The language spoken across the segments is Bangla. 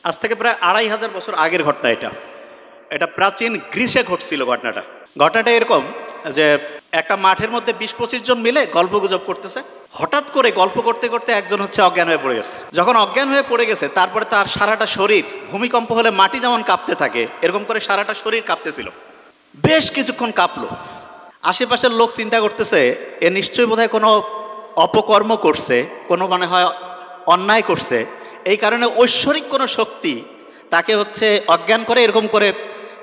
আজ থেকে প্রায় 2500 বছর আগের ঘটনা এটা। এটা প্রাচীন গ্রিসে ঘটছিল ঘটনাটা। ঘটনাটা এরকম যে একটা মাঠের মধ্যে 20-25 জন মিলে গল্পগুজব করতেছে। হঠাৎ করে গল্প করতে করতে একজন অজ্ঞান হয়ে পড়ে গেছে। যখন অজ্ঞান হয়ে পড়ে গেছে তারপরে তার সারাটা শরীর, ভূমিকম্প হলে মাটি যেমন কাঁপতে থাকে এরকম করে সারাটা শরীর কাঁপতেছিল। বেশ কিছুক্ষণ কাঁপলো। আশেপাশের লোক চিন্তা করতেছে এ নিশ্চয়ই বোধহয় কোনো অপকর্ম করছে, কোনো মনে হয় অন্যায় করছে, এই কারণে ঐশ্বরিক কোনো শক্তি তাকে অজ্ঞান করে এরকম করে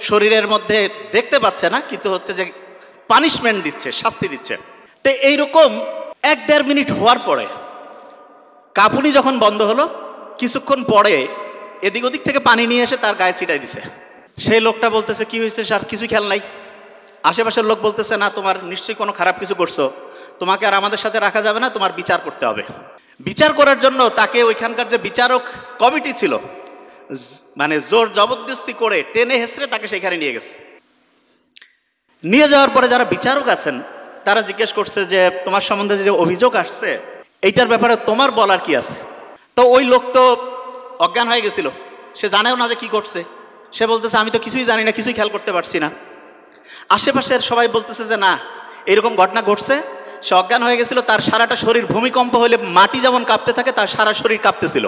শরীরের মধ্যে দেখতে পাচ্ছে না, কিন্তু যে পানিশমেন্ট দিচ্ছে, শাস্তি দিচ্ছে। তো এইরকম 1-1.5 মিনিট হওয়ার পরে কাঁপুনি যখন বন্ধ হলো, কিছুক্ষণ পরে এদিক ওদিক থেকে পানি নিয়ে এসে তার গায়ে ছিটাই দিছে। সেই লোকটা বলতেছে কি হয়েছে স্যার, কিছুই খেয়াল নাই। আশেপাশের লোক বলতেছে না, তোমার নিশ্চয়ই কোনো খারাপ কিছু করছো, তোমাকে আর আমাদের সাথে রাখা যাবে না, তোমার বিচার করতে হবে। বিচার করার জন্য তাকে ওইখানকার যে বিচারক কমিটি ছিল, মানে জোর জবরদস্তি করে টেনে হেসড়ে তাকে সেখানে নিয়ে গেছে। নিয়ে যাওয়ার পরে যারা বিচারক আছেন তারা জিজ্ঞেস করছে যে তোমার সম্বন্ধে যে অভিযোগ আসছে এইটার ব্যাপারে তোমার বলার কি আছে। তো ওই লোক তো অজ্ঞান হয়ে গেছিল, সে জানেও না যে কি করছে। সে বলতেছে আমি তো কিছুই জানি না, কিছুই খেয়াল করতে পারছি না। আশেপাশের সবাই বলতেছে যে না, এরকম ঘটনা ঘটছে, সে অজ্ঞান হয়ে গেছিল, তার সারাটা শরীর ভূমিকম্প হলে মাটি যেমন কাঁপতে থাকে তার সারা শরীর কাঁপতেছিল।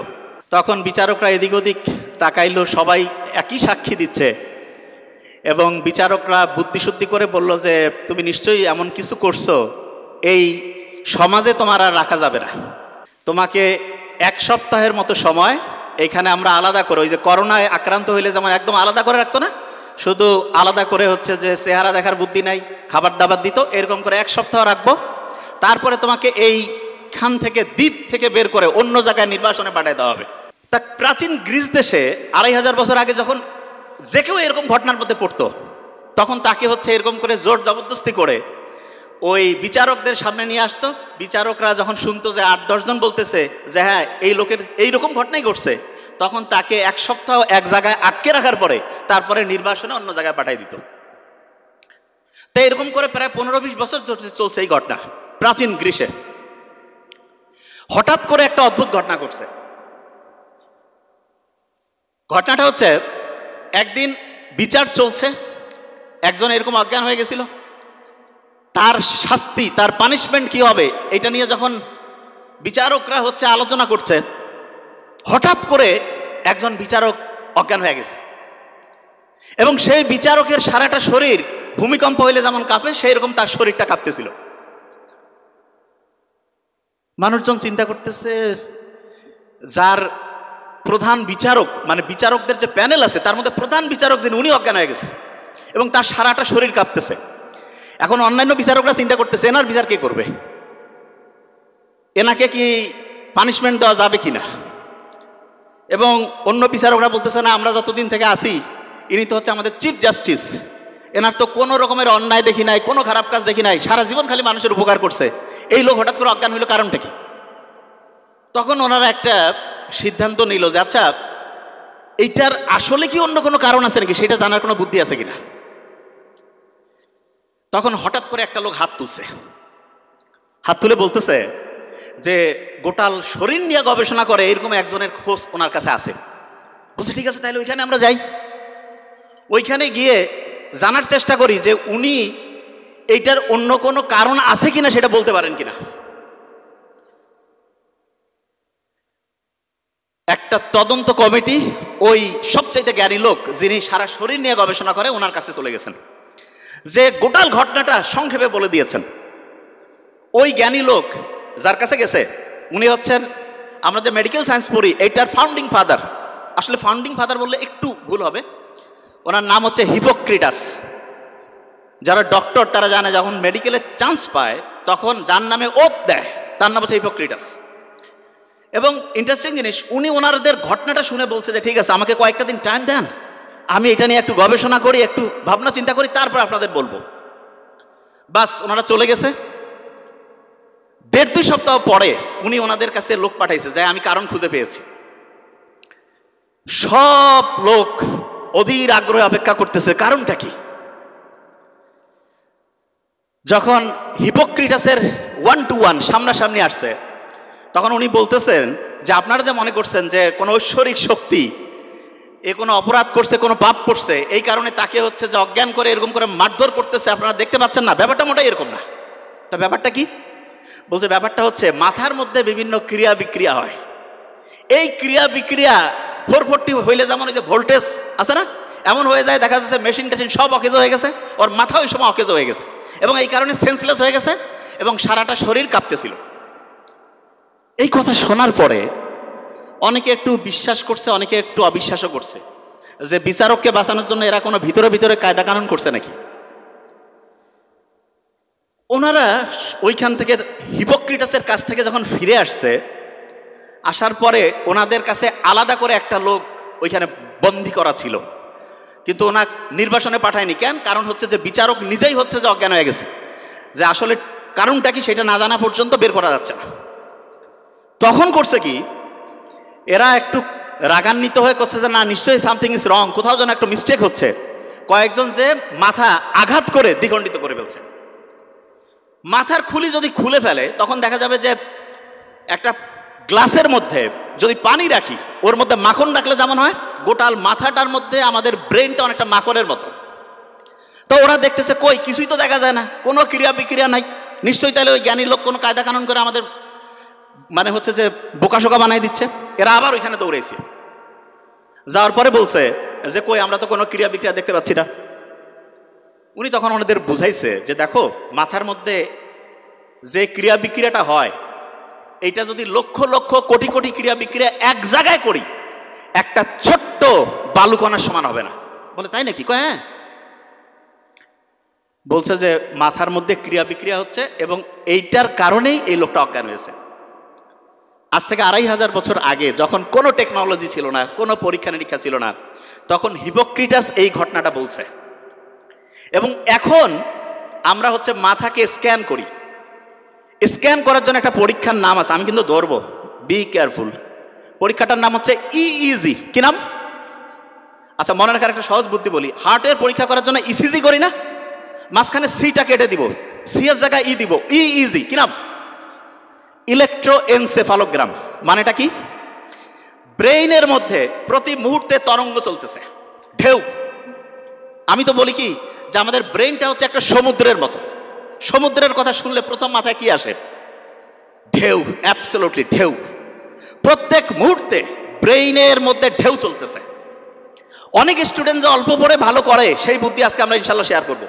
তখন বিচারকরা এদিক ওদিক তাকাইলো, সবাই একই সাক্ষী দিচ্ছে এবং বিচারকরা বুদ্ধিশুদ্ধি করে বলল যে তুমি নিশ্চয়ই এমন কিছু করছো, এই সমাজে তোমার আর রাখা যাবে না, তোমাকে 1 সপ্তাহের মতো সময় এইখানে আমরা আলাদা করে, ওই যে করোনায় আক্রান্ত হইলে যেমন একদম আলাদা করে রাখতো না, শুধু আলাদা করে যে চেহারা দেখার বুদ্ধি নাই, খাবার দাবার দিত, এরকম করে 1 সপ্তাহ রাখবো, তারপরে তোমাকে এইখান থেকে দ্বীপ থেকে বের করে অন্য জায়গায় নির্বাসনে পাঠিয়ে দেওয়া হবে। তা প্রাচীন গ্রিস দেশে 2500 বছর আগে যখন যে কেউ এরকম ঘটনার মধ্যে পড়তো তখন তাকে এরকম করে জোর জবরদস্তি করে ওই বিচারকদের সামনে নিয়ে আসতো। বিচারকরা যখন শুনতো যে 8-10 জন বলতেছে যে হ্যাঁ এই লোকের এইরকম ঘটনাই ঘটছে, তখন তাকে 1 সপ্তাহ এক জায়গায় আটকে রাখার পরে তারপরে নির্বাসনে অন্য জায়গায় পাঠিয়ে দিত। তো এরকম করে প্রায় 15-20 বছর চলছে এই ঘটনা প্রাচীন গ্রিসে। হঠাৎ করে একটা অদ্ভুত ঘটনা ঘটছে। ঘটনাটা একদিন বিচার চলছে, একজন এরকম অজ্ঞান হয়ে গেছিল, তার শাস্তি, তার পানিশমেন্ট কি হবে এটা নিয়ে যখন বিচারকরা আলোচনা করছে, হঠাৎ করে একজন বিচারক অজ্ঞান হয়ে গেছে এবং সেই বিচারকের সারাটা শরীর ভূমিকম্প হইলে যেমন কাঁপে সেই রকম তার শরীরটা কাঁপতেছিল। মানুষজন চিন্তা করতেছে যার প্রধান বিচারক, মানে বিচারকদের যে প্যানেল আছে তার মধ্যে প্রধান বিচারক যিনি, উনি অজ্ঞান হয়ে গেছে এবং তার সারাটা শরীর কাঁপতেছে। এখন অন্যান্য বিচারকরা চিন্তা করতেছে এনার বিচার কে করবে, এনাকে কি পানিশমেন্ট দেওয়া যাবে কিনা। এবং অন্য বিচারকরা বলতেছে না, আমরা যতদিন থেকে আসি ইনি তো আমাদের চিফ জাস্টিস, এনার তো কোনো রকমের অন্যায় দেখি নাই, কোনো খারাপ কাজ দেখি নাই, সারা জীবন খালি মানুষের উপকার করছে, এই লোক হঠাৎ করে অজ্ঞান হইল কারণটা কি। তখন ওনারা একটা সিদ্ধান্ত নিল যে আচ্ছা এইটার আসলে কি অন্য কোনো কারণ আছে নাকি, সেটা জানার কোনো বুদ্ধি আছে কিনা। তখন হঠাৎ করে একটা লোক হাত তুলছে, হাত তুলে বলতেছে যে গোটাল শরীর নিয়ে গবেষণা করে এরকম একজনের খোঁজ ওনার কাছে আছে। বলছে ঠিক আছে, তাহলে ওইখানে আমরা যাই, ওইখানে গিয়ে জানার চেষ্টা করি যে উনি এইটার অন্য কোনো কারণ আছে কিনা সেটা বলতে পারেন কিনা। একটা তদন্ত কমিটি ওই সবচাইতে জ্ঞানী লোক যিনি সারা শরীর নিয়ে গবেষণা করে ওনার কাছে চলে গেছেন, যে গোটাল ঘটনাটা সংক্ষেপে বলে দিয়েছেন। ওই জ্ঞানী লোক যার কাছে গেছে উনি আমরা যে মেডিকেল সায়েন্স পড়ি এইটার ফাউন্ডিং ফাদার, আসলে ফাউন্ডিং ফাদার বললে একটু ভুল হবে, ওনার নাম হিপোক্রেটাস। যারা ডক্টর তারা জানে যখন মেডিকেলে চান্স পায় তখন যার নামে ওথ দেয় তার নাম হিপোক্রেটাস। এবং ইন্টারেস্টিং জিনিস, উনি ওনাদের ঘটনাটা শুনে বলছে যে ঠিক আছে আমাকে কয়েকটা দিন টাইম দেন, আমি এটা নিয়ে একটু গবেষণা করি, একটু ভাবনা চিন্তা করি, তারপর আপনাদের বলবো। বাস ওনারা চলে গেছে। 1.5-2 সপ্তাহ পরে উনি ওনাদের কাছে লোক পাঠাইছে যে আমি কারণ খুঁজে পেয়েছি। সব লোক অধীর আগ্রহে অপেক্ষা করতেছে কারণটা কি। যখন হিপোক্রেটাসের 1-to-1 সামনাসামনি আসছে তখন উনি বলতেছেন যে আপনারা যে মনে করছেন যে কোনো ঐশ্বরিক শক্তি এ কোনো অপরাধ করছে, কোনো পাপ করছে, এই কারণে তাকে হচ্ছে যে অজ্ঞান করে এরকম করে মারধর করতেছে, আপনারা দেখতে পাচ্ছেন না, ব্যাপারটা মোটাই এরকম না। তা ব্যাপারটা কি বলছে? ব্যাপারটা হচ্ছে মাথার মধ্যে বিভিন্ন ক্রিয়া বিক্রিয়া হয়। এই ক্রিয়া বিক্রিয়া 440 হইলে যেমন ওই যে ভোল্টেজ আছে না, এমন হয়ে যায়, দেখা যাচ্ছে মেশিন টেশিন সব অকেজ হয়ে গেছে, ওর মাথা ওই সময় অকেজ হয়ে গেছে এবং এই কারণে সেন্সলেস হয়ে গেছে এবং সারাটা শরীর কাঁপতেছিল। এই কথা শোনার পরে অনেকে একটু বিশ্বাস করছে, অনেকে একটু অবিশ্বাসও করছে যে বিচারককে বাঁচানোর জন্য এরা কোনো ভিতরে ভিতরে কায়দা কানুন করছে নাকি। ওনারা ওইখান থেকে হিপোক্রেটাসের কাছ থেকে যখন ফিরে আসছে, আসার পরে ওনাদের কাছে আলাদা করে একটা লোক ওইখানে বন্দী করা ছিল, কিন্তু ওনা নির্বাসনে পাঠায়নি। কেন? কারণ হচ্ছে যে বিচারক নিজেই হচ্ছে যে অজ্ঞান হয়ে গেছে, যে আসলে কারণটা কি সেটা না জানা পর্যন্ত বের করা যাচ্ছে না। তখন করছে কি, এরা একটু রাগান্বিত হয়ে করছে যে না, নিশ্চয়ই সামথিং ইজ রং, কোথাও যেন একটু মিস্টেক হচ্ছে। কয়েকজন যে মাথা আঘাত করে দ্বিখণ্ডিত করে ফেলছে। মাথার খুলি যদি খুলে ফেলে তখন দেখা যাবে যে একটা গ্লাসের মধ্যে যদি পানি রাখি, ওর মধ্যে মাখন রাখলে যেমন হয়, গোটাল মাথাটার মধ্যে আমাদের ব্রেনটা অনেকটা মাখনের মতো। তো ওরা দেখতেছে কই কিছুই তো দেখা যায় না, কোনো ক্রিয়া বিক্রিয়া নাই, নিশ্চয়ই তাহলে ওই জ্ঞানী লোক কোনো কায়দা কানুন করে আমাদের মানে হচ্ছে যে বোকাশোকা বানাই দিচ্ছে। এরা আবার ওইখানে দৌড়েছে, যাওয়ার পরে বলছে যে কই আমরা তো কোনো ক্রিয়া বিক্রিয়া দেখতে পাচ্ছি না। উনি তখন ওনাদের বুঝাইছে যে দেখো, মাথার মধ্যে যে ক্রিয়া বিক্রিয়াটা হয়, এইটা যদি লক্ষ লক্ষ কোটি কোটি ক্রিয়া বিক্রিয়া এক জায়গায় করি, একটা ছোট্ট বালুকণার সমান হবে না। বলে তাই নাকি? কয় হ্যাঁ। বলছে যে মাথার মধ্যে ক্রিয়া বিক্রিয়া হচ্ছে এবং এইটার কারণেই এই লোকটা অজ্ঞান হয়েছে। আজ থেকে 2500 বছর আগে, যখন কোনো টেকনোলজি ছিল না, কোনো পরীক্ষা নিরীক্ষা ছিল না, তখন হিপোক্রেটাস এই ঘটনাটা বলছে। এবং এখন আমরা হচ্ছে মাথাকে স্ক্যান করি। স্ক্যান করার জন্য একটা পরীক্ষার নাম আছে, আমি কিন্তু ধরবো, বি কেয়ারফুল। পরীক্ষাটার নাম হচ্ছে ইইজি। কি নাম? আচ্ছা, মনে রাখার একটা সহজ বুদ্ধি বলি। হার্টের পরীক্ষা করার জন্য ইসিজি করি না, মাঝখানে সিটা কেটে দিব, সি এর জায়গায় ই দিব, ইইজি। কি নাম? ইলেকট্রোএনসেফালোগ্রাম। মানেটা কি? ব্রেইনের মধ্যে প্রতি মুহূর্তে তরঙ্গ চলতেছে, ঢেউ। আমি তো বলি কি যে আমাদের ব্রেইনটা হচ্ছে একটা সমুদ্রের মতো। সমুদ্রের কথা শুনলে প্রথম মাথায় কি আসে? ঢেউ। অ্যাবসলিউটলি ঢেউ। প্রত্যেক মুহূর্তে ব্রেইনের মধ্যে ঢেউ চলতেছে। অনেক স্টুডেন্ট যে অল্প পড়ে ভালো করে, সেই বুদ্ধি আজকে আমরা ইনশাল্লাহ শেয়ার করব।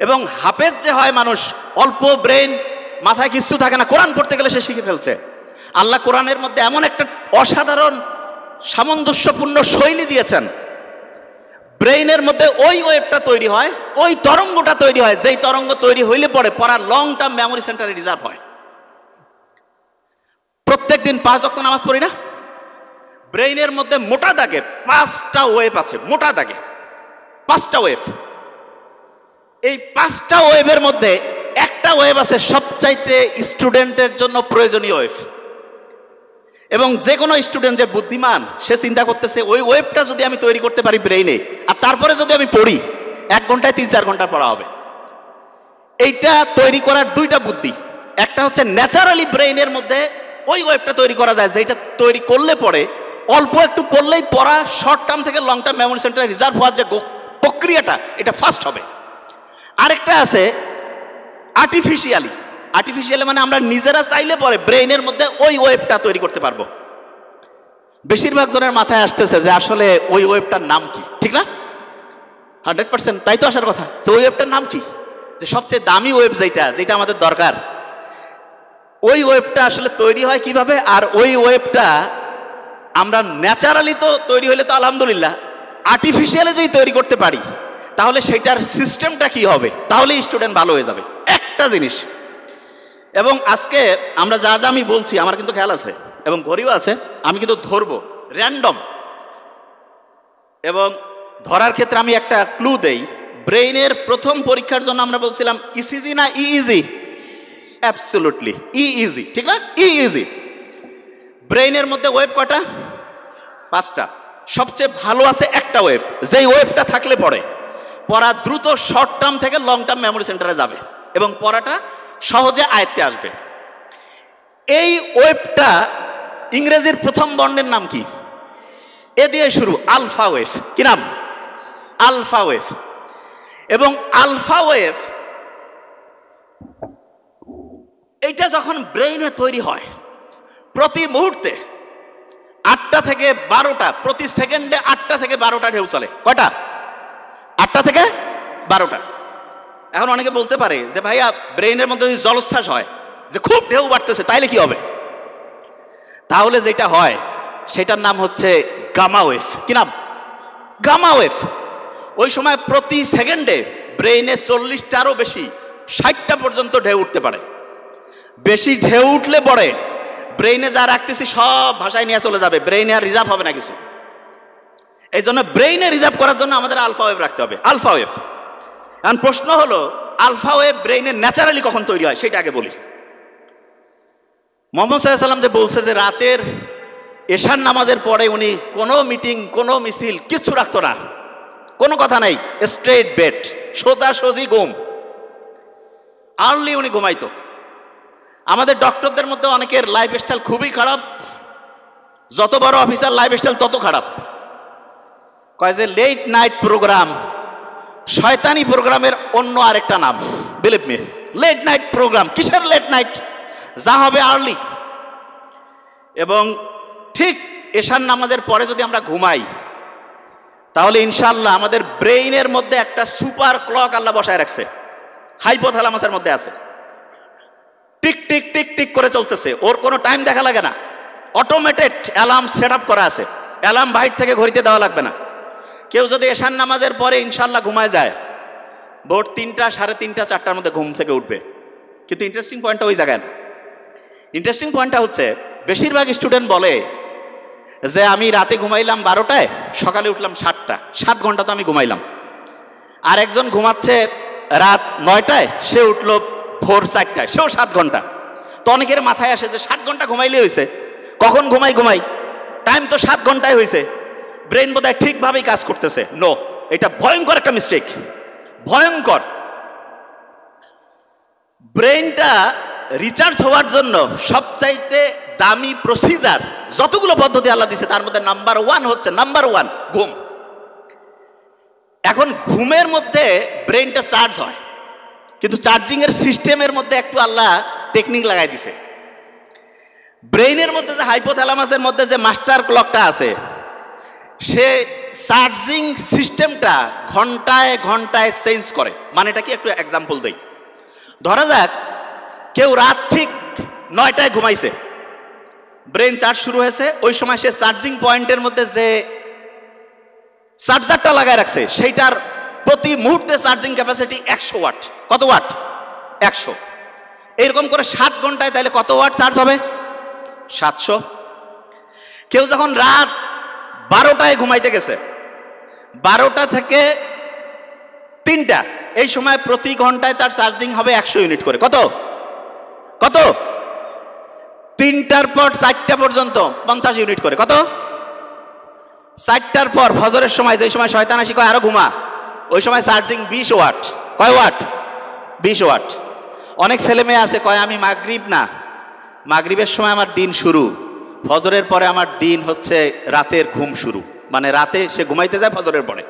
এবং হাফেজ যে হয় মানুষ, অল্প ব্রেন, মাথায় কিছু থাকে না, কোরআন পড়তে গেলে সে শিখে ফেলছে। আল্লাহ কোরআনের মধ্যে এমন একটা অসাধারণ সামঞ্জস্যপূর্ণ শৈলী দিয়েছেন, ব্রেইনের মধ্যে ওই ওয়েভটা তৈরি হয়, ওই তরঙ্গটা তৈরি হয়, যেই তরঙ্গ তৈরি হইলে পরে পড়ার লং টার্ম মেমোরি সেন্টারে রিজার্ভ হয়। প্রত্যেক দিন 5 ওয়াক্ত নামাজ পড়ি না, ব্রেইনের মধ্যে মোটা দাগে 5টা ওয়েভ আছে, মোটা দাগে 5টা ওয়েভ। এই 5টা ওয়েভের মধ্যে একটা ওয়েভ আছে সবচাইতে স্টুডেন্টের জন্য প্রয়োজনীয় ওয়েভ। এবং যে কোনো স্টুডেন্ট যে বুদ্ধিমান, সে চিন্তা করতেছে ওই ওয়েবটা যদি আমি তৈরি করতে পারি ব্রেইনে, আর তারপরে যদি আমি পড়ি, 1 ঘন্টায় 3-4 ঘন্টা পড়া হবে। এইটা তৈরি করার 2টা বুদ্ধি। একটা হচ্ছে ন্যাচারালি ব্রেইনের মধ্যে ওই ওয়েবটা তৈরি করা যায়, যেটা তৈরি করলে পরে অল্প একটু পড়লেই পড়া শর্ট টার্ম থেকে লং টার্ম মেমোরি সেন্টারে রিজার্ভ হওয়ার যে প্রক্রিয়াটা, এটা ফাস্ট হবে। আরেকটা আছে আর্টিফিশিয়ালি। আর্টিফিশিয়ালি মানে আমরা নিজেরা চাইলে পরে ব্রেইনের মধ্যে ওই ওয়েবটা তৈরি করতে পারবো। বেশিরভাগ জনের মাথায় আসতেছে যে আসলে ওই ওয়েবটার নাম কি, ঠিক না? 100% তাই তো আসার কথা, যে ওই ওয়েবটার নাম কি, যে সবচেয়ে দামি ওয়েব যেটা আমাদের দরকার, ওই ওয়েবটা আসলে তৈরি হয় কিভাবে? আর ওই ওয়েবটা আমরা ন্যাচারালি তো তৈরি হলে তো আলহামদুলিল্লাহ, আর্টিফিশিয়ালি যদি তৈরি করতে পারি তাহলে সেটার সিস্টেমটা কি হবে, তাহলে স্টুডেন্ট ভালো হয়ে যাবে। একটা জিনিস, এবং আজকে আমরা যা যা আমি বলছি আমার কিন্তু খেয়াল আছে এবং ঘড়িও আছে, আমি কিন্তু ধরবো র্যান্ডম। এবং ধরার ক্ষেত্রে আমি একটা ক্লু দেই। ব্রেইনের প্রথম পরীক্ষার জন্য আমরা বলছিলাম ইসিজি না ইইজি? অ্যাবসলিউটলি ইইজি, ঠিক না? ইইজি। ব্রেইনের মধ্যে ওয়েভ কয়টা? 5টা। সবচেয়ে ভালো আছে একটা ওয়েভ, যেই ওয়েভটা থাকলে পড়ে পড়া দ্রুত শর্ট টার্ম থেকে লং টার্ম মেমোরি সেন্টারে যাবে এবং পড়াটা সহজে আয়ত্তে আসবে। এই ওয়েভটা ইংরেজির প্রথম বর্ণের নাম কি? এ দিয়ে শুরু, আলফা ওয়েভ। কি নাম? Alpha wave. এবং আলফা ওয়েভ এইটা যখন ব্রেইনে তৈরি হয়, প্রতি মুহূর্তে 8টা থেকে 12টা, প্রতি সেকেন্ডে 8টা থেকে 12টা ঢেউ চলে। কয়টা? 8টা থেকে 12টা। এখন অনেকে বলতে পারে যে ভাইয়া ব্রেইনের মধ্যে যদি জলোচ্ছ্বাস হয়, যে খুব ঢেউ বাড়তেছে, তাইলে কি হবে? তাহলে যেটা হয় সেটার নাম হচ্ছে গামা ওয়েভ। কি নাম? Gamma wave. ওই সময় প্রতি সেকেন্ডে ব্রেইনে 40টারও বেশি, 60টা পর্যন্ত ঢেউ উঠতে পারে। বেশি ঢেউ উঠলে পরে ব্রেইনে যা রাখতেছি সব ভাষায় নিয়ে চলে যাবে, ব্রেইনে আর রিজার্ভ হবে না কিছু। এই জন্য ব্রেইনে রিজার্ভ করার জন্য আমাদের আলফা ওয়েভ রাখতে হবে, আলফা ওয়েভ। এখন প্রশ্ন হলো, আলফা ওয়েভ ব্রেইনে ন্যাচারালি কখন তৈরি হয় সেটা আগে বলি। মুহাম্মদ সাল্লাল্লাহু আলাইহি ওয়াসাল্লাম যে বলছে যে রাতের এশার নামাজের পরে উনি কোনো মিটিং, কোনো মিছিল কিচ্ছু রাখতো না, কোনো কথা নাই, স্ট্রেট বেড, সোজাসুজি ঘুম। আর্লি উনি ঘুমাইতো। আমাদের ডক্টরদের মধ্যে অনেকের লাইফস্টাইল খুবই খারাপ, যত বড় অফিসার লাইফস্টাইল তত খারাপ। কয় যে লেট নাইট প্রোগ্রাম, শয়তানি প্রোগ্রামের অন্য আরেকটা নাম, believe me. Late night program, কিসের লেট নাইট? যা হবে আর্লি। এবং ঠিক এশার নামাজের পরে যদি আমরা ঘুমাই, তাহলে ইনশাআল্লাহ আমাদের ব্রেইনের মধ্যে একটা সুপার ক্লক আল্লাহ বসায় রাখছে, হাইপোথ্যালামাসের মধ্যে আছে, টিক টিক টিক টিক করে চলতেছে, ওর কোনো টাইম দেখা লাগে না, অটোমেটেড অ্যালার্ম সেট আপ করা আছে, অ্যালার্ম বাইর থেকে ঘড়িতে দেওয়া লাগবে না। কেউ যদি এশার নামাজের পরে ইনশাআল্লাহ ঘুমায় যায়, ভোর 3টা, 3:30, 4টার মধ্যে ঘুম থেকে উঠবে। কিন্তু ইন্টারেস্টিং পয়েন্টটা ওই জায়গায় না। ইন্টারেস্টিং পয়েন্টটা হচ্ছে, বেশিরভাগ স্টুডেন্ট বলে যে আমি রাতে ঘুমাইলাম 12টায়, সকালে উঠলাম 7টা, 7 ঘন্টা তো আমি ঘুমাইলাম। আর একজন ঘুমাচ্ছে রাত 9টায়, সে উঠলো ভোর 4টায়, সেও 7 ঘন্টা। তো অনেকের মাথায় আসে যে 7 ঘন্টা ঘুমাইলে হয়েছে, কখন ঘুমাই, টাইম তো 7 ঘন্টায় হয়েছে, ব্রেন বোধহয় ঠিকভাবেই কাজ করতেছে। নো, এটা ভয়ঙ্কর একটা মিস্টেক, ভয়ঙ্কর। ব্রেনটা রিচার্জ হওয়ার জন্য সবচাইতে দামি প্রসিজার যতগুলো পদ্ধতি আল্লাহ দিয়েছে, তার মধ্যে নাম্বার 1 হচ্ছে ঘুম। এখন ঘুমের মধ্যে ব্রেনটা চার্জ হয়, কিন্তু চার্জিং এর সিস্টেমের মধ্যে একটু আল্লাহ টেকনিক লাগাই দিছে। ব্রেইনের মধ্যে যে হাইপোথ্যালামাসের মধ্যে যে মাস্টার ক্লকটা আছে, সে চার্জিং সিস্টেমটা ঘন্টায় ঘন্টায় চেঞ্জ করে। মানে এটা কি, একটু এক্সাম্পল দেই। ধরা যাক কেউ রাত ঠিক 9টায় ঘুমাইছে, ব্রেন চার্জ শুরু হয়েছে, ওই সময় সে চার্জিং পয়েন্টের মধ্যে যে চার্জারটা লাগায় রাখছে, সেইটার প্রতি মুহূর্তে চার্জিং ক্যাপাসিটি 100 ওয়াট। কত ওয়াট? 100। এইরকম করে 7 ঘন্টায় তাহলে কত ওয়াট চার্জ হবে? 700। কেউ যখন রাত 12টায় ঘুমাইতে গেছে, 12টা থেকে 3টা, এই সময় প্রতি ঘন্টায় তার চার্জিং হবে 100 ইউনিট করে। কত? 3টার পর 4টা পর্যন্ত 50 ইউনিট করে। কত? 4টার পর ফজরের সময়, যে সময় শয়তান আসি কয় আরো ঘুমা, ওই সময় চার্জিং 20 ওয়াট। কয় ওয়াট? 20 ওয়াট। অনেক ছেলে মেয়ে আছে কয় আমি মাগরিবের সময় আমার দিন শুরু, ফজরের পরে আমার দিন হচ্ছে রাতের ঘুম শুরু। মানে রাতে সে ঘুমাইতে যায় ফজরের পরে,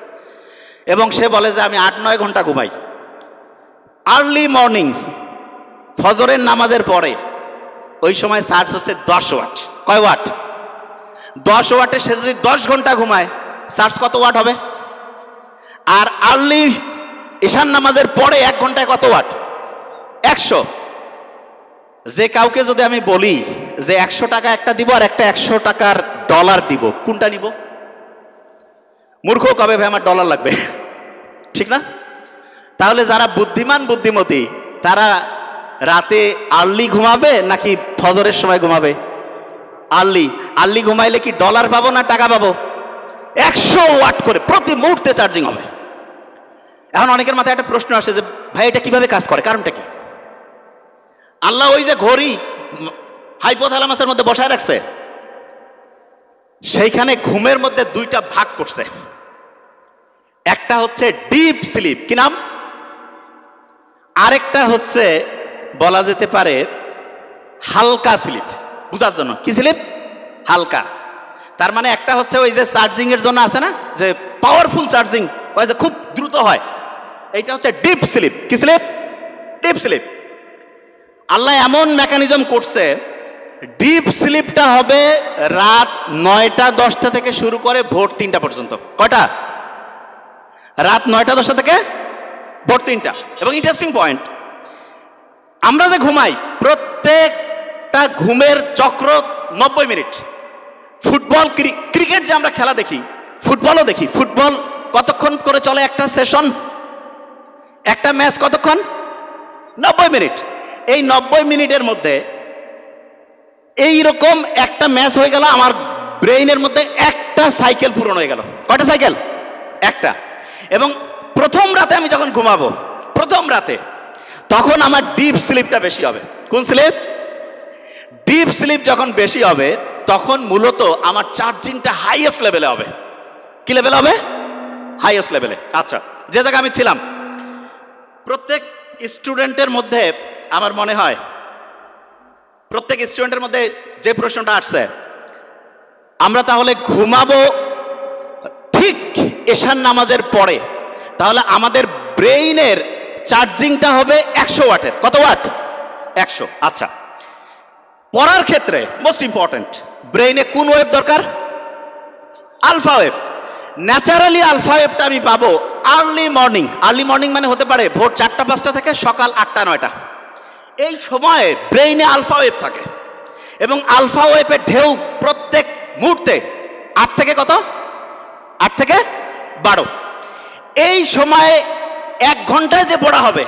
এবং সে বলে যে আমি 8-9 ঘন্টা ঘুমাই। আর্লি মর্নিং ফজরের নামাজের পরে ওই সময় চার্জ হচ্ছে 10 ওয়াট। কয় ওয়াট? 10 ওয়াটে সে যদি 10 ঘন্টা ঘুমায়, চার্জ কত ওয়াট হবে? আর আর্লি ঈশান নামাজের পরে 1 ঘন্টায় কত ওয়াট? 100। যে কাউকে যদি আমি বলি যে 100 টাকা একটা দিব আর একটা 100 টাকার ডলার দিব, কোনটা নিব? মূর্খ কবে ভাই আমার ডলার লাগবে, ঠিক না? তাহলে যারা বুদ্ধিমান বুদ্ধিমতী তারা রাতে আর্লি ঘুমাবে নাকি ফজরের সময় ঘুমাবে? আর্লি ঘুমাইলে কি ডলার পাবো না টাকা পাবো? 100 ওয়াট করে প্রতি মুহূর্তে চার্জিং হবে। এখন অনেকের মাথায় একটা প্রশ্ন আসে যে ভাই এটা কিভাবে কাজ করে, কারণটা কি? আল্লাহ ওই যে ঘড়ি হাইপোথ্যালামাসের মধ্যে বসায় রাখছে, সেইখানে ঘুমের মধ্যে 2টা ভাগ করছে। একটা হচ্ছে ডিপ স্লিপ, কি নাম? আরেকটা হচ্ছে বলা যেতে পারে হালকা স্লিপ। বুঝার জন্য কি স্লিপ? হালকা। তার মানে একটা হচ্ছে ওই যে চার্জিং এর জন্য আছে না, যে পাওয়ারফুল চার্জিং, ওই যে খুব দ্রুত হয়, এইটা হচ্ছে ডিপ স্লিপ। কি স্লিপ? Deep sleep. আল্লাহ এমন মেকানিজম করছে, ডিপ স্লিপটা হবে রাত 9টা 10টা থেকে শুরু করে ভোর 3টা পর্যন্ত। কয়টা? রাত 9টা 10টা থেকে ভোর 3টা। এবং ইন্টারেস্টিং পয়েন্ট, আমরা যে ঘুমাই প্রত্যেকটা ঘুমের চক্র 90 মিনিট। ফুটবল, ক্রিকেট যে আমরা খেলা দেখি, ফুটবলও দেখি, ফুটবল কতক্ষণ করে চলে একটা সেশন, একটা ম্যাচ কতক্ষণ? 90 মিনিট। এই 90 মিনিটের মধ্যে এইরকম একটা ম্যাচ হয়ে গেল, আমার ব্রেইনের মধ্যে একটা সাইকেল পূরণ হয়ে গেল। কয়টা সাইকেল? একটা। এবং প্রথম রাতে আমি যখন ঘুমাবো, প্রথম রাতে, তখন আমার ডিপ স্লিপটা বেশি হবে। কোন স্লিপ? ডিপ স্লিপ যখন বেশি হবে তখন মূলত আমার চার্জিংটা হাইয়েস্ট লেভেলে হবে। কি লেভেল হবে? হাইয়েস্ট লেভেলে। আচ্ছা, যে জায়গায় আমি ছিলাম, প্রত্যেক স্টুডেন্টের মধ্যে আমার মনে হয় প্রত্যেক স্টুডেন্টের মধ্যে যে প্রশ্নটা আসছে, আমরা তাহলে ঘুমাবো ঠিক এশার নামাজের পরে, তাহলে আমাদের ব্রেইনের চার্জিংটা হবে 100 ওয়াটের। কত ওয়াট? 100। আচ্ছা, পড়ার ক্ষেত্রে মোস্ট ইম্পর্টেন্ট, ব্রেইনে কোন ওয়েভ দরকার? Alpha wave. ন্যাচারালি আলফা ওয়েভটা আমি পাবো আর্লি মর্নিং। আর্লি মর্নিং মানে হতে পারে ভোর 4টা 5টা থেকে সকাল 8টা 9টা। এই সময়ে ব্রেইনে আলফা ওয়েভ থাকে এবং আলফা ওয়েভের ঢেউ প্রত্যেক মুহূর্তে 8 থেকে কত? 8 থেকে 12। এই সময়ে 1 ঘন্টায় যে পড়া হবে,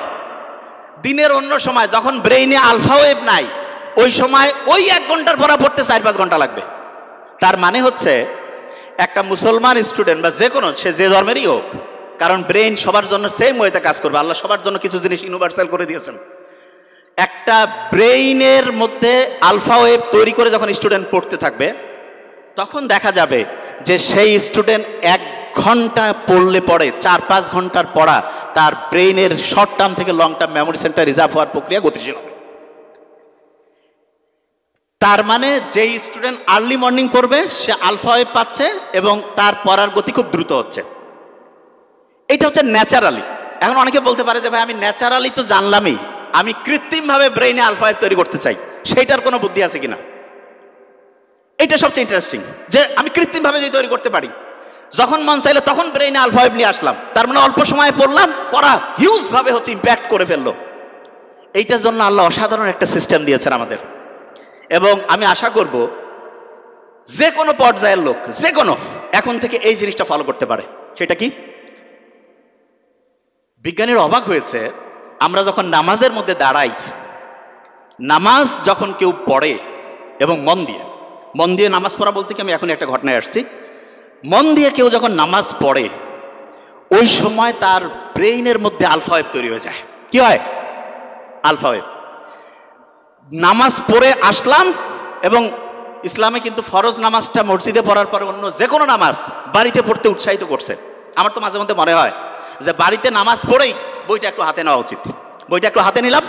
দিনের অন্য সময় যখন ব্রেইনে আলফা ওয়েভ নাই, ওই সময় ওই 1 ঘন্টার পড়া পড়তে 4-5 ঘন্টা লাগবে। তার মানে হচ্ছে একটা মুসলমান স্টুডেন্ট বা যে কোনো, সে যে ধর্মেরই হোক, কারণ ব্রেইন সবার জন্য সেম ওয়েতে কাজ করবে। আল্লাহ সবার জন্য কিছু জিনিস ইউনিভার্সাল করে দিয়েছেন। একটা ব্রেইনের মধ্যে আলফা ওয়েভ তৈরি করে যখন স্টুডেন্ট পড়তে থাকবে, তখন দেখা যাবে যে সেই স্টুডেন্ট 1 ঘন্টা পড়লে পড়ে 4-5 ঘন্টার পড়া তার ব্রেইনের শর্ট টার্ম থেকে long term memory centre reserve হওয়ার প্রক্রিয়া গতিশীল হবে। তার মানে যেই স্টুডেন্ট আর্লি মর্নিং পড়বে সে আলফা ওয়েভ পাচ্ছে এবং তার পড়ার গতি খুব দ্রুত হচ্ছে। এটা হচ্ছে ন্যাচারালি। এখন অনেকে বলতে পারে যে ভাই আমি ন্যাচারালি তো জানলামই, আমি কৃত্রিমভাবে ব্রেইনে আলফা ওয়েভ তৈরি করতে চাই, সেইটার কোনো বুদ্ধি আছে কিনা? এটা সবচেয়ে ইন্টারেস্টিং, যে আমি কৃত্রিমভাবে যদি তৈরি করতে পারি, যখন মন চাইলো তখন ব্রেইনে আলফা ওয়েভ নিয়ে আসলাম, তার মানে অল্প সময়ে পড়লাম, পড়া হিউজ ভাবে হচ্ছে ইম্প্যাক্ট করে ফেললো। এইটার জন্য আল্লাহ অসাধারণ একটা সিস্টেম দিয়েছেন আমাদের। এবং আমি আশা করব যে কোনো পর্যায়ের লোক, যে কোনো, এখন থেকে এই জিনিসটা ফলো করতে পারে। সেটা কি? বিজ্ঞানীরা অবাক হয়েছে, আমরা যখন নামাজের মধ্যে দাঁড়াই, নামাজ যখন কেউ পড়ে এবং মন দিয়ে নামাজ পড়া বলতে কি, আমি এখন একটা ঘটনায় আসছি, মন দিয়ে কেউ যখন নামাজ পড়ে, ওই সময় তার ব্রেইনের মধ্যে আলফা ওয়েভ তৈরি হয়ে যায়। কি হয়? Alpha wave. নামাজ পড়ে আসলাম, এবং ইসলামে কিন্তু ফরজ নামাজটা মসজিদে পড়ার পরে অন্য যে কোনো নামাজ বাড়িতে পড়তে উৎসাহিত করছে। আমার তো মাঝে মধ্যে মনে হয় যে বাড়িতে নামাজ পড়েই বইটা একটু হাতে নেওয়া উচিত। বইটা একটু হাতে নিলাম,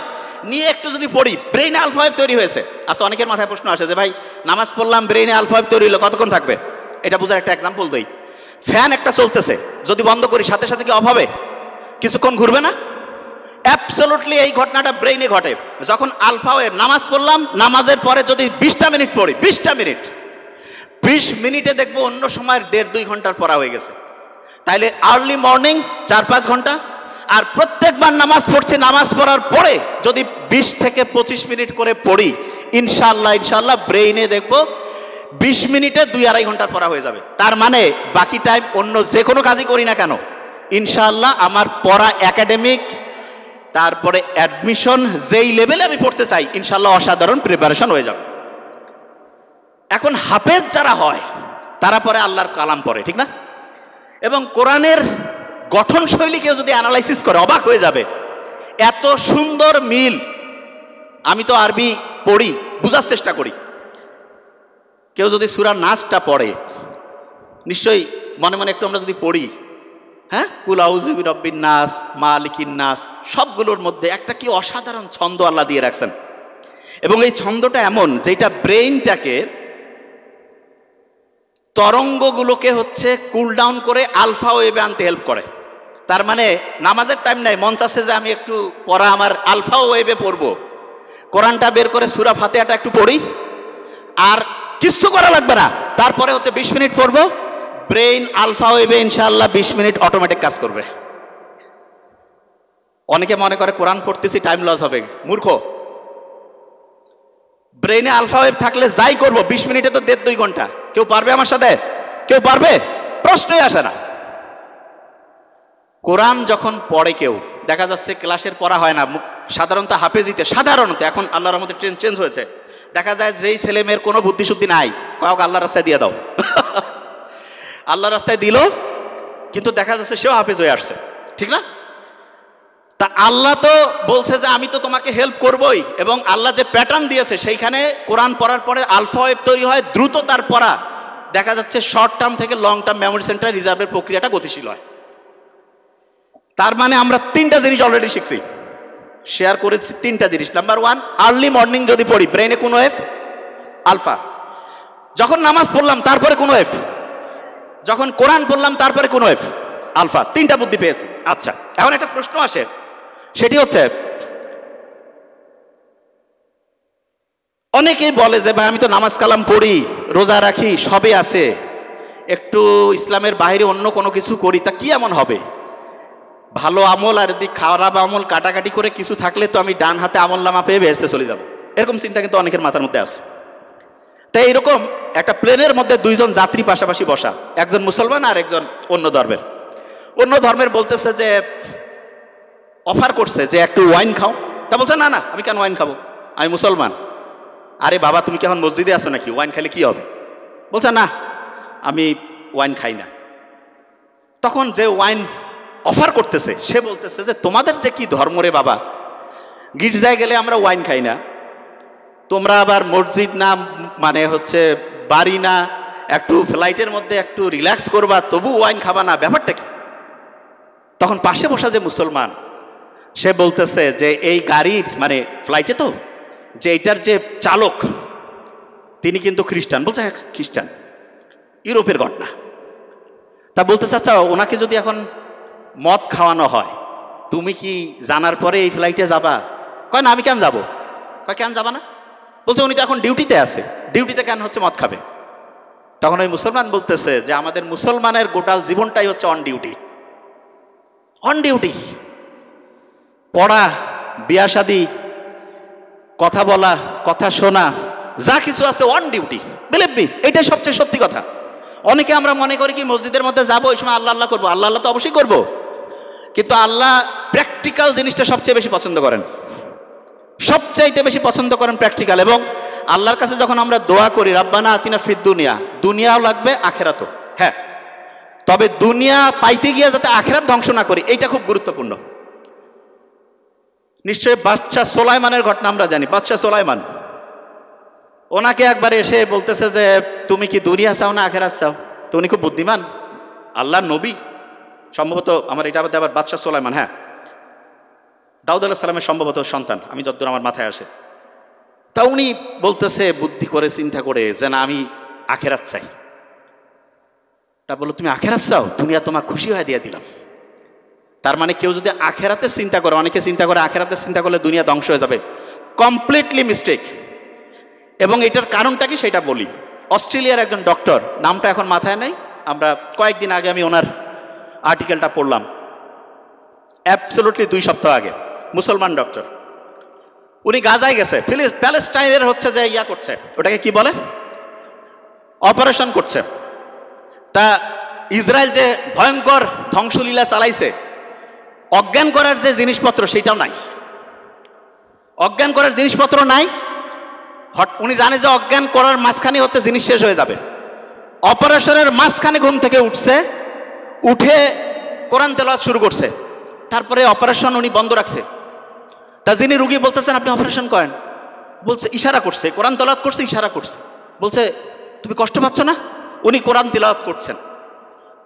নিয়ে একটু যদি পড়ি, ব্রেইনে আলফা ওয়েভ তৈরি হয়েছে। আচ্ছা, অনেকের মাথায় প্রশ্ন আসে যে ভাই নামাজ পড়লাম, ব্রেইনে আলফা ওয়েভ তৈরি হলো, কতক্ষণ থাকবে? এটা বোঝার একটা এক্সাম্পল দিই। ফ্যান একটা চলতেছে, যদি বন্ধ করি সাথে সাথে কি অফ হবে? কিছুক্ষণ ঘুরবে না? অ্যাবসলিউটলি এই ঘটনাটা ব্রেইনে ঘটে। যখন আলফা ওয়েভ, নামাজ পড়লাম, নামাজের পরে যদি 20টা মিনিট পড়ি, 20 মিনিটে দেখবো অন্য সময়ের 1.5-2 ঘন্টার পড়া হয়ে গেছে। তাইলে আর্লি মর্নিং 4-5 ঘন্টা, আর প্রত্যেকবার নামাজ পড়ছি, নামাজ পড়ার পরে যদি 20 থেকে 25 মিনিট করে পড়ি, ইনশাআল্লাহ ব্রেইনে দেখবো 20 মিনিটে 2-2.5 ঘন্টার পড়া হয়ে যাবে। তার মানে বাকি টাইম অন্য যে কোনো কাজই করি না কেন, ইনশাআল্লাহ আমার পড়া একাডেমিক, তারপরে অ্যাডমিশন যেই লেভেলে আমি পড়তে চাই, ইনশাআল্লাহ অসাধারণ প্রিপারেশন হয়ে যাবে। এখন হাফেজ যারা হয় তারা পরে আল্লাহর কালাম পড়ে, ঠিক না? এবং কোরআনের গঠন শৈলী কেউ যদি অ্যানালাইসিস করে অবাক হয়ে যাবে, এত সুন্দর মিল। আমি তো আরবি পড়ি, বোঝার চেষ্টা করি। কেউ যদি সূরা নাসটা পড়ে, নিশ্চয়ই মনে মনে একটু আমরা যদি পড়ি, হ্যাঁ, কুল আউযু বিরাব্বিন নাস, মালিকিন নাস, সবগুলোর মধ্যে একটা কি অসাধারণ ছন্দ আল্লাহ দিয়ে রাখছেন। এবং এই ছন্দটা এমন যেটা ব্রেইনটাকে তরঙ্গগুলোকে হচ্ছে কুল ডাউন করে আলফা ওয়েভে আনতে হেল্প করে। তার মানে নামাজের টাইম নাই, মন চাচ্ছে যে আমি একটু পড়া আমার আলফা ওয়েভে পড়বো, কোরআনটা বের করে সূরা ফাতিহাটা একটু পড়ি, আর কিচ্ছু করা লাগবে না, তারপরে হচ্ছে 20 মিনিট পড়বো, ব্রেইন আলফা ওয়েভে ইনশাআল্লাহ 20 মিনিট অটোমেটিক কাজ করবে। অনেকে মনে করে কোরআন পড়তেছি টাইম লস হবে, মূর্খ। ব্রেইনে আলফা ওয়েভ থাকলে যাই করবো 20 মিনিটে তো 1.5-2 ঘন্টা। কেউ পারবে আমার সাথে? কেউ পারবে? প্রশ্নই আসে না। কোরআন যখন পড়ে কেউ, দেখা যাচ্ছে ক্লাসের পড়া হয় না, সাধারণত হাফেজিতে, সাধারণত এখন আল্লাহর রহমতে ট্রেন্ড চেঞ্জ হয়েছে, দেখা যায় যেই ছেলে মেয়ের কোনো বুদ্ধিশুদ্ধি নাই, কাউকে আল্লাহর রাস্তায় দিয়ে দাও, আল্লাহর রাস্তায় দিল, কিন্তু দেখা যাচ্ছে সেও হাফেজ হয়ে আসছে, ঠিক না? তা আল্লাহ তো বলছে যে আমি তো তোমাকে হেল্প করবই, এবং আল্লাহ যে প্যাটার্ন দিয়েছে সেইখানে কোরআন পড়ার পরে আলফা ওয়েভ তৈরি হয়, দ্রুত তার পড়া, দেখা যাচ্ছে শর্ট টার্ম থেকে লং টার্ম মেমোরি সেন্টার রিজার্ভের প্রক্রিয়াটা গতিশীল হয়। তার মানে আমরা 3টা জিনিস অলরেডি শিখছি, শেয়ার করেছি 3টা জিনিস। নাম্বার 1, আর্লি মর্নিং যদি পড়ি ব্রেইনে কোন ওয়েভ? আলফা। যখন নামাজ পড়লাম তারপরে কোন ওয়েভ? যখন কোরআন পড়লাম তারপরে কোন ওয়েভ? আলফা। 3টা বুদ্ধি পেয়েছি। আচ্ছা, এখন একটা প্রশ্ন আসে, সেটি হচ্ছে অনেকেই বলে যে ভাই আমি তো নামাজ কালাম পড়ি, রোজা রাখি, সবই আছে, একটু ইসলামের বাইরে অন্য কোনো কিছু করি, তা কি এমন হবে? ভালো আমল আর এদিক খারাপ আমল কাটাকাটি করে কিছু থাকলে তো আমি ডান হাতে আমল নামা পেয়ে বেহেশতে চলে যাব, এরকম চিন্তা কিন্তু অনেকের মাথার মধ্যে আছে। তাই এইরকম একটা প্লেনের মধ্যে 2 জন যাত্রী পাশাপাশি বসা, একজন মুসলমান আর একজন অন্য ধর্মের। অন্য ধর্মের বলতেছে যে, অফার করছে যে একটু ওয়াইন খাও, তা বলছে না না আমি কেন ওয়াইন খাবো, আমি মুসলমান। আরে বাবা তুমি কি এখন মসজিদে আসো নাকি, ওয়াইন খেলে কি হবে? বলছে না আমি ওয়াইন খাই না। তখন যে ওয়াইন অফার করতেছে সে বলতেছে যে তোমাদের যে কি ধর্ম রে বাবা, গির্জায় গেলে আমরা ওয়াইন খাই না, তোমরা আবার মসজিদ না মানে হচ্ছে বাড়ি না, একটু ফ্লাইটের মধ্যে একটু রিল্যাক্স করবা তবু ওয়াইন খাবা না, ব্যাপারটা কি? তখন পাশে বসা যে মুসলমান সে বলতেছে যে এই গাড়ির মানে ফ্লাইটে তো যে এটার যে চালক তিনি কিন্তু খ্রিস্টান। বলছে হ্যাঁ খ্রিস্টান, ইউরোপের ঘটনা। তা বলতেছে আচ্ছা ওনাকে যদি এখন মদ খাওয়ানো হয় তুমি কি জানার পরে এই ফ্লাইটে যাবা? কয় না আমি কেন যাবো। কয় কেন যাবা না? বলছে উনি তো এখন ডিউটিতে আছে, ডিউটিতে কেন হচ্ছে মদ খাবে? তখন ওই মুসলমান বলতেছে যে আমাদের মুসলমানের গোটাল জীবনটাই হচ্ছে অন ডিউটি। অন ডিউটি, পড়া, বিয়া শাদী, কথা বলা, কথা শোনা, যা কিছু আছে অন ডিউটি। বিলিভ মি, এটাই সবচেয়ে সত্যি কথা। অনেকে আমরা মনে করি কি মসজিদের মধ্যে যাবো ওই সময় আল্লাহ আল্লাহ করবো, আল্লাহ আল্লাহ তো অবশ্যই করবো, কিন্তু আল্লাহ প্র্যাকটিক্যাল জিনিসটা সবচেয়ে বেশি পছন্দ করেন, সবচাইতে বেশি পছন্দ করেন প্র্যাকটিক্যাল। এবং আল্লাহর কাছে যখন আমরা দোয়া করি রাব্বানা আতিনা ফিদ দুনিয়া, দুনিয়াও লাগবে আখেরাতও, হ্যাঁ, তবে দুনিয়া পাইতে গিয়ে যাতে আখেরাত ধ্বংস না করি, এইটা খুব গুরুত্বপূর্ণ। নিশ্চয়ই বাদশাহ সোলাইমানের ঘটনা আমরা জানি। বাদশাহ সোলাইমান, ওনাকে একবার এসে বলতেছে যে তুমি কি দুনিয়া চাও না আখেরাত চাও? তো উনি খুব বুদ্ধিমান, আল্লাহর নবী সম্ভবত, আমার এটা আবার বাদশাহ সোলাইমান, হ্যাঁ দাউদ আলাইহিস সালামের সম্ভবত সন্তান, আমি যতদূর আমার মাথায় আসে। তা উনি বলতেছে বুদ্ধি করে চিন্তা করে যে না আমি আখেরাত চাই। তা বললো তুমি আখেরাত চাও, দুনিয়া তোমাকে খুশি হয়ে দিয়ে দিলাম। তার মানে কেউ যদি আখেরাতে চিন্তা করে, অনেকে চিন্তা করে আখেরাতে চিন্তা করলে দুনিয়া ধ্বংস হয়ে যাবে, কমপ্লিটলি মিস্টেক। এবং এটার কারণটা কি সেটা বলি। অস্ট্রেলিয়ার একজন ডক্টর, নামটা এখন মাথায় নেই, আমরা কয়েকদিন আগে আমি ওনার আর্টিকেলটা পড়লাম, অ্যাবসলুটলি 2 সপ্তাহ আগে, মুসলমান ডক্টর। উনি গাজায় গেছে, প্যালেস্টাইনের হচ্ছে যে ইয়া করছে, ওটাকে কি বলে, অপারেশন করছে। তা ইসরায়েল যে ভয়ঙ্কর ধ্বংসলীলা চালাইছে, অজ্ঞান করার যে জিনিসপত্র সেটাও নাই, অজ্ঞান করার জিনিসপত্র নাই। উনি জানে যে অজ্ঞান করার মাঝখানে হচ্ছে জিনিস শেষ হয়ে যাবে। অপারেশনের মাঝখানে ঘুম থেকে উঠছে, উঠে কোরআন তেলাওয়াত শুরু করছে, তারপরে অপারেশন উনি বন্ধ রাখছে। তা যিনি রুগী বলতেছেন আপনি অপারেশন করেন, বলছে ইশারা করছে, কোরআন তেলাওয়াত করছে, ইশারা করছে, বলছে তুমি কষ্ট পাচ্ছ না? উনি কোরআন তেলাওয়াত করছেন।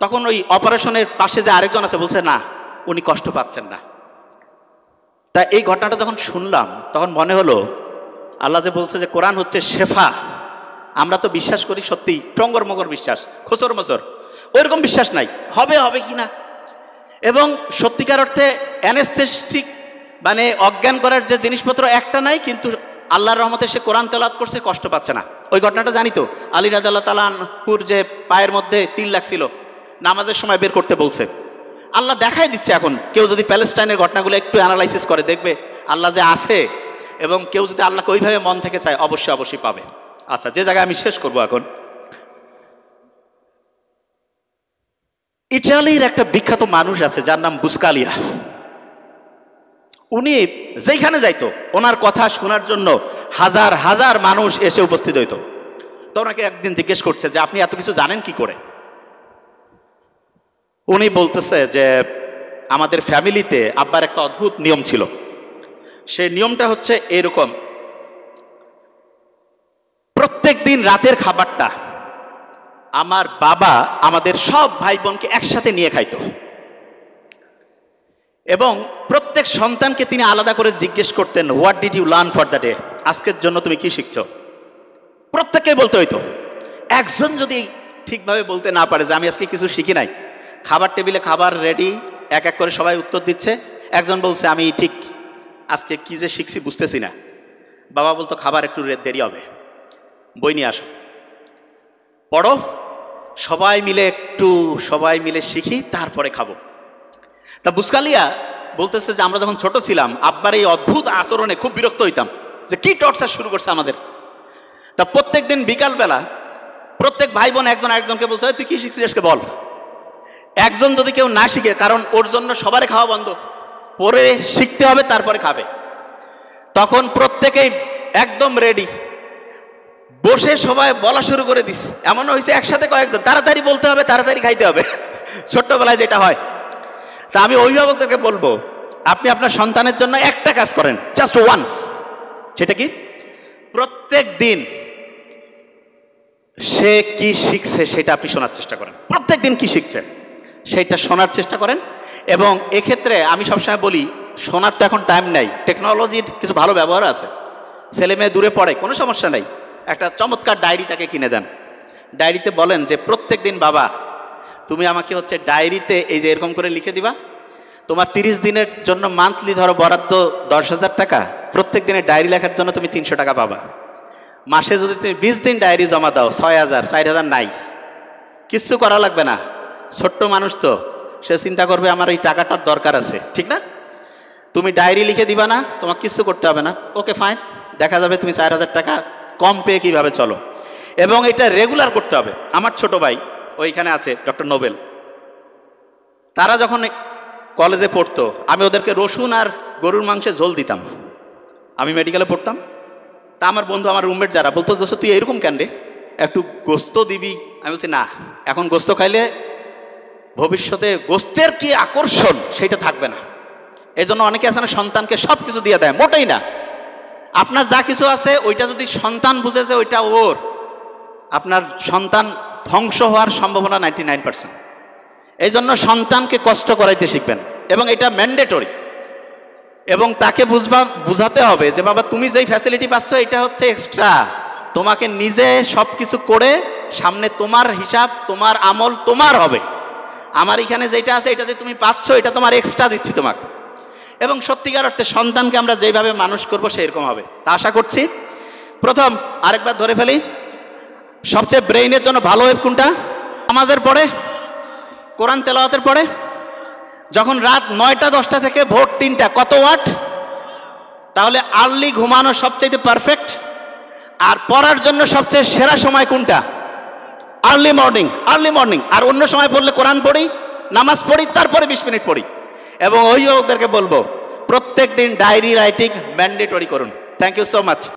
তখন ওই অপারেশনের পাশে যে আরেকজন আছে বলছে না উনি কষ্ট পাচ্ছেন না। তা এই ঘটনাটা যখন শুনলাম তখন মনে হলো আল্লাহ যে বলছে যে কোরআন হচ্ছে শেফা, আমরা তো বিশ্বাস করি সত্যি টঙ্গর মগর বিশ্বাস, খোসর মসর, ওইরকম বিশ্বাস নাই হবে হবে কি না। এবং সত্যিকার অর্থে অ্যানেস্থেটিক মানে অজ্ঞান করার যে জিনিসপত্র একটা নাই, কিন্তু আল্লাহর রহমতে সে কোরআন তেলাওয়াত করছে, কষ্ট পাচ্ছে না। ওই ঘটনাটা জানি তো, আলী রাদিয়াল্লাহু তাআলা আনহুর যে পায়ের মধ্যে তিল লাগছিল, নামাজের সময় বের করতে বলছে। আল্লাহ দেখাই দিচ্ছে। এখন কেউ যদি প্যালেস্টাইনের ঘটনাগুলো একটু অ্যানালাইসিস করে দেখবে আল্লাহ যে আছে, এবং কেউ যদি আল্লাহকে ওইভাবে মন থেকে চায় অবশ্যই অবশ্যই পাবে। আচ্ছা, যে জায়গায় আমি শেষ করবো এখন, ইটালির একটা বিখ্যাত মানুষ আছে যার নাম বুসকালিয়া। উনি যেখানে যাইতো ওনার কথা শোনার জন্য হাজার হাজার মানুষ এসে উপস্থিত হইতো। তো ওনাকে একদিন জিজ্ঞেস করছে যে আপনি এত কিছু জানেন কি করে? উনি বলতেছে যে আমাদের ফ্যামিলিতে আব্বার একটা অদ্ভুত নিয়ম ছিল। সেই নিয়মটা হচ্ছে এরকম, প্রত্যেক দিন রাতের খাবারটা আমার বাবা আমাদের সব ভাই বোনকে একসাথে নিয়ে খাইতো, এবং প্রত্যেক সন্তানকে তিনি আলাদা করে জিজ্ঞেস করতেন, what did you learn for the day? আজকের জন্য তুমি কি শিখছো? প্রত্যেককে বলতে হইতো। একজন যদি ঠিকভাবে বলতে না পারে যে আমি আজকে কিছু শিখি নাই, খাবার টেবিলে খাবার রেডি, এক এক করে সবাই উত্তর দিচ্ছে, একজন বলছে আমি ঠিক আজকে কি যে শিখছি বুঝতেছি না, বাবা বলতো খাবার একটু দেরি হবে, বই নিয়ে আসো, পড়ো, সবাই মিলে শিখি, তারপরে খাবো। তা বুসকালিয়া বলতেছে যে আমরা যখন ছোট ছিলাম আব্বার এই অদ্ভুত আচরণে খুব বিরক্ত হইতাম, যে কি টর্চার শুরু করছে আমাদের। তা প্রত্যেক দিন বিকালবেলা প্রত্যেক ভাই বোন একজন আরেকজনকে বলছে, তুই কি শিখছিস আজকে বল। একজন যদি কেউ না শিখে, কারণ ওর জন্য সবারই খাওয়া বন্ধ, পরে শিখতে হবে তারপরে খাবে, তখন প্রত্যেকেই একদম রেডি বসে সবাই বলা শুরু করে দিছে। এমন হয়েছে একসাথে কয়েকজন, তাড়াতাড়ি বলতে হবে, তাড়াতাড়ি খাইতে হবে, ছোট্টবেলায় যেটা হয়। তা আমি অভিভাবকদেরকে বলবো, আপনি আপনার সন্তানের জন্য একটা কাজ করেন, জাস্ট ওয়ান। সেটা কি? প্রত্যেক দিন সে কি শিখছে সেটা আপনি শোনার চেষ্টা করেন। প্রত্যেক দিন কি শিখছে সেইটা শোনার চেষ্টা করেন। এবং এক্ষেত্রে আমি সবসময় বলি, শোনার তো এখন টাইম নাই, টেকনোলজির কিছু ভালো ব্যবহার আছে। ছেলে মেয়ে দূরে পড়ে, কোনো সমস্যা নাই, একটা চমৎকার ডায়েরি তাকে কিনে দেন। ডায়েরিতে বলেন যে প্রত্যেক দিন বাবা তুমি আমাকে হচ্ছে ডায়েরিতে এই যে এরকম করে লিখে দিবা, তোমার 30 দিনের জন্য মান্থলি ধরো বরাদ্দ 10,000 টাকা, প্রত্যেক দিনের ডায়েরি লেখার জন্য তুমি 300 টাকা পাবা। মাসে যদি তুমি 20 দিন ডায়েরি জমা দাও 6,000, 4,000 নাই, কিচ্ছু করা লাগবে না। ছোট্ট মানুষ তো, সে চিন্তা করবে আমার এই টাকাটার দরকার আছে, ঠিক না? তুমি ডায়েরি লিখে দিবা না, তোমার কিছু করতে হবে না, ওকে ফাইন, দেখা যাবে তুমি 4,000 টাকা কম পেয়ে কীভাবে চলো। এবং এটা রেগুলার করতে হবে। আমার ছোট ভাই ওইখানে আছে, ডক্টর নোবেল, তারা যখন কলেজে পড়তো আমি ওদেরকে রসুন আর গরুর মাংসে ঝোল দিতাম। আমি মেডিকেলে পড়তাম, তা আমার বন্ধু, আমার রুমমেট যারা বলতো, দোস্ত তুই এরকম কেন রে, একটু গোস্ত দিবি। আমি বলছি না, এখন গোস্ত খাইলে ভবিষ্যতে গোস্তের কি আকর্ষণ সেটা থাকবে না। এই জন্য অনেকে আছে না, সন্তানকে সব কিছু দিয়ে দেয়, মোটেই না। আপনার যা কিছু আছে ওইটা যদি সন্তান বুঝেছে ওইটা ওর, আপনার সন্তান ধ্বংস হওয়ার সম্ভাবনা 99%। এই জন্য সন্তানকে কষ্ট করাইতে শিখবেন, এবং এটা ম্যান্ডেটরি। এবং তাকে বুঝাতে হবে যে বাবা তুমি যেই ফ্যাসিলিটি পাচ্ছ এটা হচ্ছে এক্সট্রা, তোমাকে নিজে সব কিছু করে সামনে তোমার হিসাব, তোমার আমল তোমার হবে। আমার এখানে যেটা আছে এটা যে তুমি পাচ্ছ এটা তোমার এক্সট্রা দিচ্ছি তোমাকে। এবং সত্যিকার অর্থে সন্তানকে আমরা যেইভাবে মানুষ করব সেরকম হবে, তা আশা করছি। প্রথম আরেকবার ধরে ফেলি, সবচেয়ে ব্রেইনের জন্য ভালো ওয়েব কোনটা? নামাজের পরে, কোরআন তেলাওয়াতের পরে, যখন রাত 9টা 10টা থেকে ভোর 3টা, কত ওয়াট? তাহলে আর্লি ঘুমানো সবচেয়ে পারফেক্ট। আর পড়ার জন্য সবচেয়ে সেরা সময় কোনটা? Early morning. আর অন্য সময় পড়লে কোরআন পড়ি, নামাজ পড়ি, তারপরে 20 মিনিট পড়ি। এবং অভিভাবকদেরকে বলবো প্রত্যেক দিন ডায়েরি রাইটিং ম্যান্ডেটরি করুন। Thank you so much.